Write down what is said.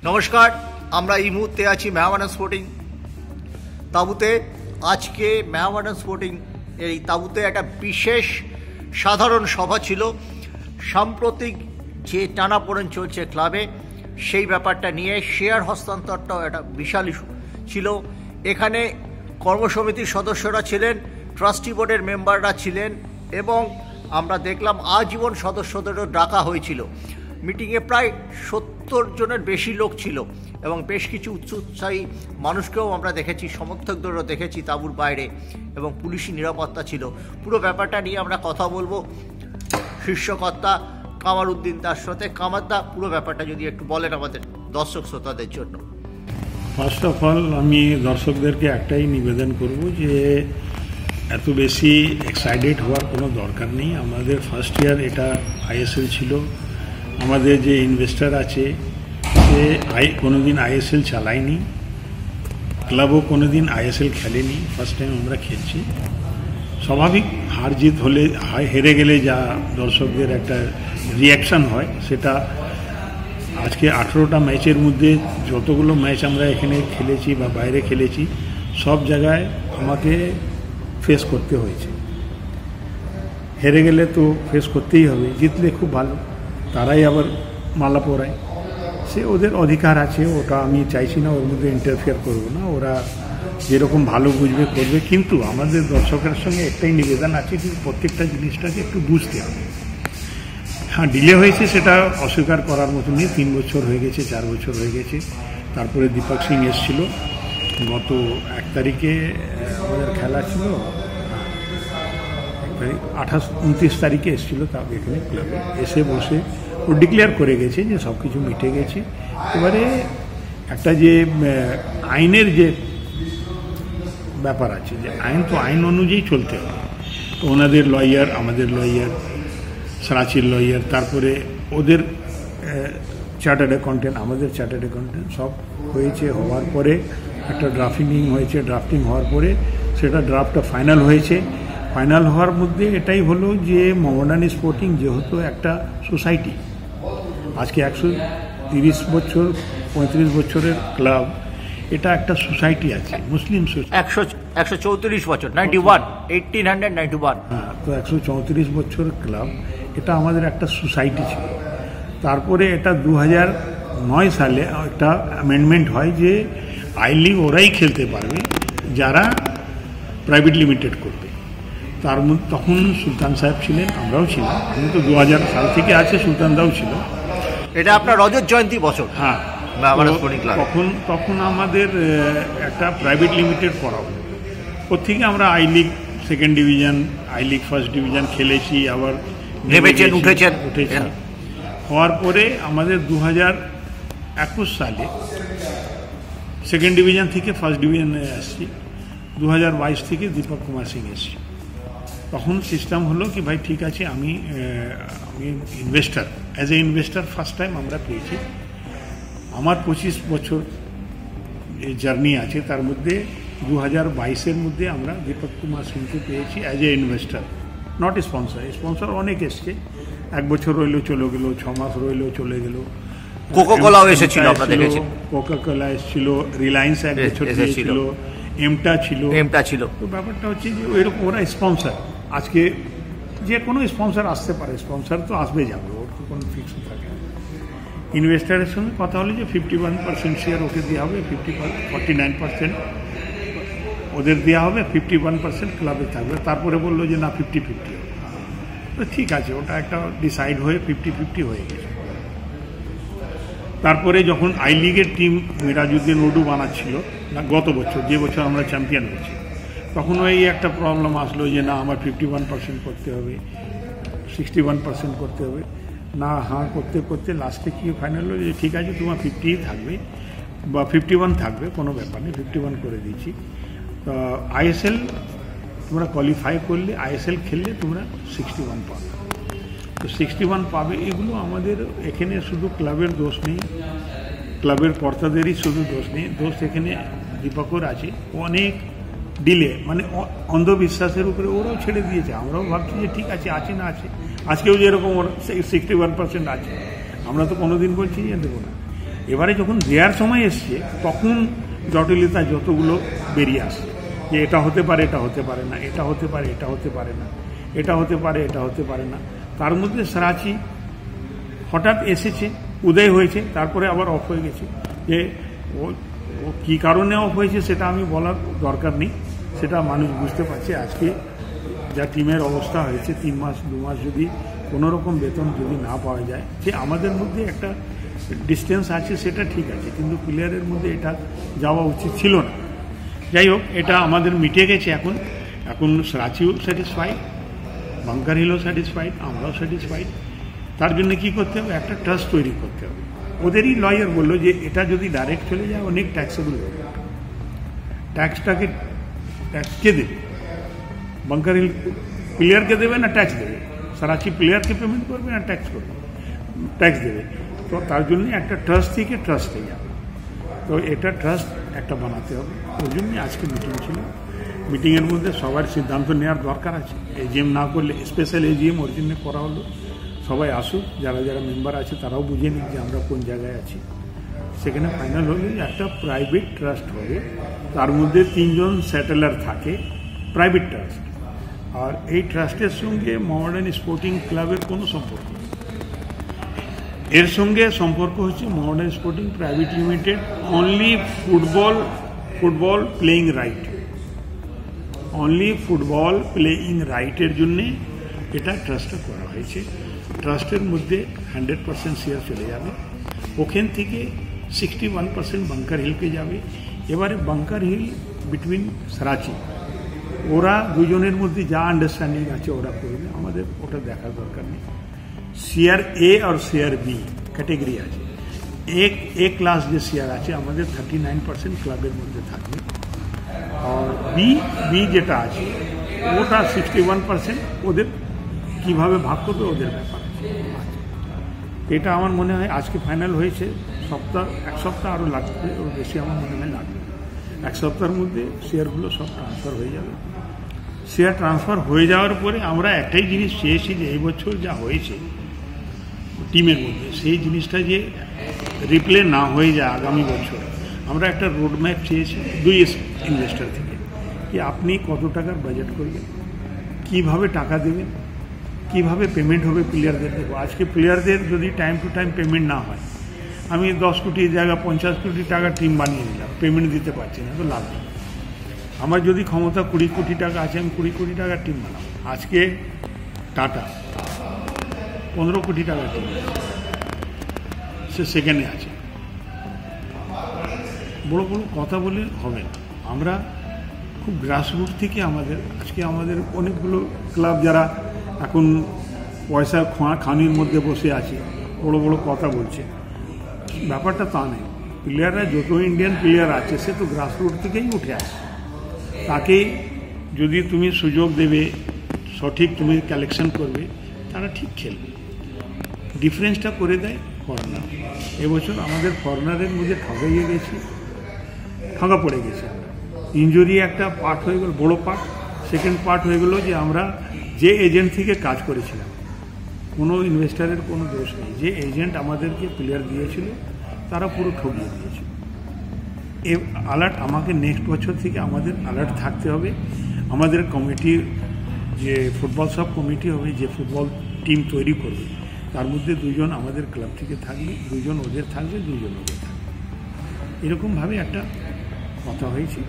নমস্কার, আমরা এই মুহূর্তে আছি মেহমানা স্পোর্টিং তাঁবুতে। আজকে মেহমানা স্পোর্টিং এই তাঁবুতে একটা বিশেষ সাধারণ সভা ছিল। সাম্প্রতিক যে টানাপোড়েন চলছে ক্লাবে, সেই ব্যাপারটা নিয়ে শেয়ার হস্তান্তরটাও একটা বিশাল ইস্যু ছিল। এখানে কর্মসমিতির সদস্যরা ছিলেন, ট্রাস্টি বোর্ডের মেম্বাররা ছিলেন এবং আমরা দেখলাম আজীবন সদস্যদেরও ডাকা হয়েছিল। মিটিংয়ে প্রায় 70 জনের বেশি লোক ছিল এবং বেশ কিছু উৎসাহী মানুষকেও আমরা দেখেছি, সমর্থকদেরও দেখেছি তাঁবুর বাইরে, এবং পুলিশি নিরাপত্তা ছিল। পুরো ব্যাপারটা নিয়ে আমরা কথা বলবো শীর্ষকর্তা কামারউদ্দিন দার সাথে। কামারদা, পুরো ব্যাপারটা যদি একটু বলেন আমাদের দর্শক শ্রোতাদের জন্য। ফার্স্ট অফ অল আমি দর্শকদেরকে একটাই নিবেদন করব যে এত বেশি এক্সাইটেড হওয়ার কোনো দরকার নেই। আমাদের ফার্স্ট ইয়ার এটা আইএসএল ছিল। আমাদের যে ইনভেস্টার আছে সে কোনোদিন আইএসএল চালায়নি, ক্লাবও কোনোদিন আইএসএল খেলেনি, ফার্স্ট টাইম আমরা খেলছি। স্বাভাবিক হার জিত হলে, হেরে গেলে যা দর্শকদের একটা রিয়াকশান হয়, সেটা আজকে 18টা ম্যাচের মধ্যে যতগুলো ম্যাচ আমরা এখানে খেলেছি বা বাইরে খেলেছি, সব জায়গায় আমাকে ফেস করতে হয়েছে। হেরে গেলে তো ফেস করতেই হবে, জিতলে খুব ভালো, তারাই আবার মালা পরায়, সে ওদের অধিকার আছে, ওটা আমি চাইছি না, ওর মধ্যে ইন্টারফেয়ার করবো না। ওরা যেরকম ভালো বুঝবে করবে, কিন্তু আমাদের দর্শকের সঙ্গে একটাই নিবেদন আছে যে প্রত্যেকটা জিনিসটাকে একটু বুঝতে হবে। হ্যাঁ, ডিলে হয়েছে, সেটা অস্বীকার করার মতো নেই। 3 বছর হয়ে গেছে, 4 বছর হয়ে গেছে। তারপরে দীপক সিং এসেছিল, গত 1 তারিখে আমাদের খেলা ছিল, 29 তারিখে এসেছিলো, তা এখানে ক্লাবে এসে বসে ও ডিক্লেয়ার করে গেছে যে সব কিছু মিটে গেছে। এবারে একটা যে আইনের যে ব্যাপার আছে, যে আইন তো আইন অনুযায়ী চলতে হবে। তো ওনাদের লয়ার, আমাদের লয়ার, সারাচির লয়ার, তারপরে ওদের চার্টার্ড অ্যাকাউন্টেন্ট, আমাদের চার্টার্ড অ্যাকাউন্টেন্ট, সব হয়েছে। হওয়ার পরে একটা ড্রাফটিং হয়েছে, ড্রাফটিং হওয়ার পরে সেটা ড্রাফটটা ফাইনাল হয়েছে। ফাইনাল হওয়ার মধ্যে এটাই হলো যে মোহামেডান স্পোর্টিং যেহেতু একটা সোসাইটি, আজকে 130 বছর 35 বছরের ক্লাব, এটা একটা সোসাইটি আছে, মুসলিম সোসাইটি। 134 বছর, 1891। হ্যাঁ, তো 134 বছর ক্লাব, এটা আমাদের একটা সোসাইটি ছিল। তারপরে এটা 2009 সালে একটা অ্যামেন্ডমেন্ট হয় যে আই লিগ ওরাই খেলতে পারবে যারা প্রাইভেট লিমিটেড করবে। তার মধ্যে তখন সুলতান সাহেব ছিলেন, আমরাও ছিলাম। আমি তো 2000 সাল থেকে আছে, সুলতানদাও ছিল। এটা আপনার রজত জয়ন্তী বছর। হ্যাঁ, তখন আমাদের একটা প্রাইভেট লিমিটেড করা হলো। ওর থেকে আমরা I league second division, I league first division খেলেছি, আবার উঠেছেন। হওয়ার পরে আমাদের 2021 সালে সেকেন্ড ডিভিশন থেকে ফার্স্ট ডিভিশনে আসছি। 2022 থেকে দীপক কুমার সিং এসছি। তখন সিস্টেম হলো কি, ভাই ঠিক আছে, আমি investor, as a investor first time আমরা পেয়েছি। আমার 25 বছর এই জার্নি আছে, তার মধ্যে 2022-এর মধ্যে আমরা দীপক কুমার সিংকে পেয়েছি as a investor, not sponsor. Sponsor অনেক এসছে, 1 বছর রইলো চলে গেলো, 6 মাস রইলো চলে গেলো। কোকাকোলাও এসেছিল, আপনারা দেখেছেন। কোকাকোলা এসেছিল, রিলায়েন্স 1 বছর ছিল, এমটা ছিল। তো ব্যাপারটা হচ্ছে যে এরকম ওরা স্পন্সর, আজকে যে কোনো স্পন্সর আসতে পারে, স্পন্সর তো আসবে যাবে, ওর তো কোনো ফিক্স থাকে না। ইনভেস্টারের সঙ্গে কথা হলো যে 51% শেয়ার ওকে দেওয়া হবে, 49% ওদের দেওয়া হবে, 51% ক্লাবে থাকবে। তারপরে বললো যে না, 50-50 হবে। তো ঠিক আছে, ওটা একটা ডিসাইড হয়ে 50-50 হয়ে গেছে। তারপরে যখন আই লিগের টিম মিরাজউদ্দিন ওডু বানাচ্ছিল না, গত বছর, যে বছর আমরা চ্যাম্পিয়ন হয়েছি, তখন ওই একটা প্রবলেম আসলো যে না, আমার 51% করতে হবে, 61% করতে হবে না। হ্যাঁ করতে করতে লাস্টে কি ফাইনাল হলো যে ঠিক আছে, তোমার 50 থাকবে বা 51 থাকবে, কোনো ব্যাপার নেই, 51 করে দিচ্ছি। তো আইএসএল তোমরা কোয়ালিফাই করলে, আইএসএল খেললে তোমরা 61 পাবে। তো 61 পাবে। এগুলো আমাদের এখানে শুধু ক্লাবের দোষ নেই, ক্লাবের কর্তাদেরই শুধু দোষ নেই, দোষ এখানে দীপকর আছে। অনেক ডিলে, মানে অন্ধবিশ্বাসের উপরে ওরাও ছেড়ে দিয়েছে। আমরাও ভাবছি যে ঠিক আছে, আছে না আছে, আজকেও যেরকম ওরা 61% আছে, আমরা তো কোনোদিন বলছি যে দেবো না। এবারে যখন দেওয়ার সময় এসছে তখন জটিলতা যতগুলো বেরিয়ে আসে যে এটা হতে পারে, এটা হতে পারে না, এটা হতে পারে, এটা হতে পারে না, এটা হতে পারে, এটা হতে পারে না। তার মধ্যে সারাচি হঠাৎ এসেছে, উদয় হয়েছে, তারপরে আবার অফ হয়ে গেছে। যে ও কী কারণে অফ হয়েছে সেটা আমি বলার দরকার নেই, সেটা মানুষ বুঝতে পারছে। আজকে যা টিমের অবস্থা হয়েছে, 3 মাস 2 মাস যদি কোনো রকম বেতন যদি না পাওয়া যায়, যে আমাদের মধ্যে একটা ডিস্টেন্স আছে সেটা ঠিক আছে, কিন্তু প্লেয়ারের মধ্যে এটা যাওয়া উচিত ছিল না। যাই হোক, এটা আমাদের মিটে গেছে। এখন রাঁচিও স্যাটিসফাইড, বাঙ্কার হিলও স্যাটিসফাইড, আমরাও স্যাটিসফাইড। তার জন্য কী করতে হবে, একটা ট্রাস্ট তৈরি করতে হবে। ওদেরই লয়ার বললো যে এটা যদি ডাইরেক্ট চলে যায় অনেক ট্যাক্সেবল হবে, ট্যাক্সটাকে কে দেবে? বাঙ্কার হিল প্লেয়ারকে দেবে না ট্যাক্স দেবে? সারাচি প্লেয়ারকে পেমেন্ট করবে না ট্যাক্স করবে? ট্যাক্স দেবে। তো তার জন্য একটা ট্রাস্ট থেকে ট্রাস্টে যাবে। তো এটা ট্রাস্ট একটা বানাতে হবে, ওই জন্যই আজকে মিটিং ছিল। মিটিংয়ের মধ্যে সবার সিদ্ধান্ত নেওয়ার দরকার আছে। এজিএম না করলে, স্পেশাল এজিএম ওর জন্য করা হলো। সবাই আসুক, যারা যারা মেম্বার আছে তারাও বুঝে নিক যে আমরা কোন জায়গায় আছি। সেখানে ফাইনাল হলে একটা প্রাইভেট ট্রাস্ট হবে, তার মধ্যে 3 জন সেটেলার থাকে, প্রাইভেট ট্রাস্ট। আর এই ট্রাস্টের সঙ্গে মোহামেডান স্পোর্টিং ক্লাবের কোনো সম্পর্ক নেই। এর সঙ্গে সম্পর্ক হচ্ছে Mohammedan sporting private limited only football playing right, only football playing রাইটের জন্যে এটা ট্রাস্টটা করা হয়েছে। ট্রাস্টের মধ্যে 100% শেয়ার চলে যাবে, ওখান থেকে 61% বাঙ্কার হিলকে যাবে। এবারে বাঙ্কার হিল বিটুইন সারাচি, ওরা দুজনের মধ্যে যা আন্ডারস্ট্যান্ডিং আছে ওরা করবে, আমাদের ওটা দেখার দরকার নেই। শেয়ার এ আর শেয়ার বি ক্যাটেগরি আছে। এ ক্লাস যে শেয়ার আছে আমাদের 39% ক্লাবের মধ্যে থাকবে, আর বি যেটা আছে ওটা 61% ওদের কীভাবে ভাগ করবে ওদের ব্যাপার। এটা আমার মনে হয় আজকে ফাইনাল হয়েছে, এক সপ্তাহ আরও লাগবে, ওর বেশি আমার মনে হয় লাগবে। 1 সপ্তাহের মধ্যে শেয়ারগুলো সব ট্রান্সফার হয়ে যাবে। শেয়ার ট্রান্সফার হয়ে যাওয়ার পরে আমরা একটাই জিনিস চেয়েছি যে এই বছর যা হয়েছে টিমের মধ্যে, সেই জিনিসটা যে রিপ্লে না হয়ে যায় আগামী বছর। আমরা একটা রোডম্যাপ চেয়েছি 2 ইনভেস্টর থেকে, কি আপনি কত টাকার বাজেট করবেন, কিভাবে টাকা দেবেন, কিভাবে পেমেন্ট হবে প্লেয়ারদের দেবো। আজকে প্লেয়ারদের যদি টাইম টু টাইম পেমেন্ট না হয়, আমি 10 কোটি জায়গা 50 কোটি টাকা টিম বানিয়ে দিলাম, পেমেন্ট দিতে পারছি না, তো লাভ নেই। আমার যদি ক্ষমতা 20 কোটি টাকা আছে, আমি 20 কোটি টাকার টিম বানাবো। আজকে টাটা 15 কোটি টাকার টিম, সে সেকেন্ডে আছে। বড় বড় কথা বলে হবে না। আমরা খুব গ্রাসরুট থেকে আমাদের অনেকগুলো ক্লাব যারা এখন পয়সা খানির মধ্যে বসে আছে, বড় বড় কথা বলছে, ব্যাপারটা তা নেই। প্লেয়াররা যত ইন্ডিয়ান প্লেয়ার আছে সে তো গ্রাসরুট থেকেই উঠে আসে। তাকে যদি তুমি সুযোগ দেবে, সঠিক তুমি কালেকশন করবে, তারা ঠিক খেলবে। ডিফারেন্সটা করে দেয় ফরেনার। এবছর আমাদের ফরেনারের মধ্যে ঠগা পড়ে গেছে। ইনজুরি একটা পার্ট হয়ে গেল, বড় পার্ট। সেকেন্ড পার্ট হয়ে গেল যে আমরা যে এজেন্ট থেকে কাজ করেছিলাম, কোনো ইনভেস্টারের কোনো দোষ নেই। যে এজেন্ট আমাদেরকে প্লেয়ার দিয়েছিল তারা পুরো ঠকিয়ে দিয়েছিল। এ অ্যালার্ট আমাকে নেক্সট বছর থেকে আমাদের অ্যালার্ট থাকতে হবে। আমাদের কমিটির যে ফুটবল সাব কমিটি হবে, যে ফুটবল টিম তৈরি করবে, তার মধ্যে 2 জন আমাদের ক্লাব থেকে থাকবে, 2 জন ওদের থাকবে, 2 জন ওদের থাকবে। এরকমভাবে একটা কথা হয়েছে।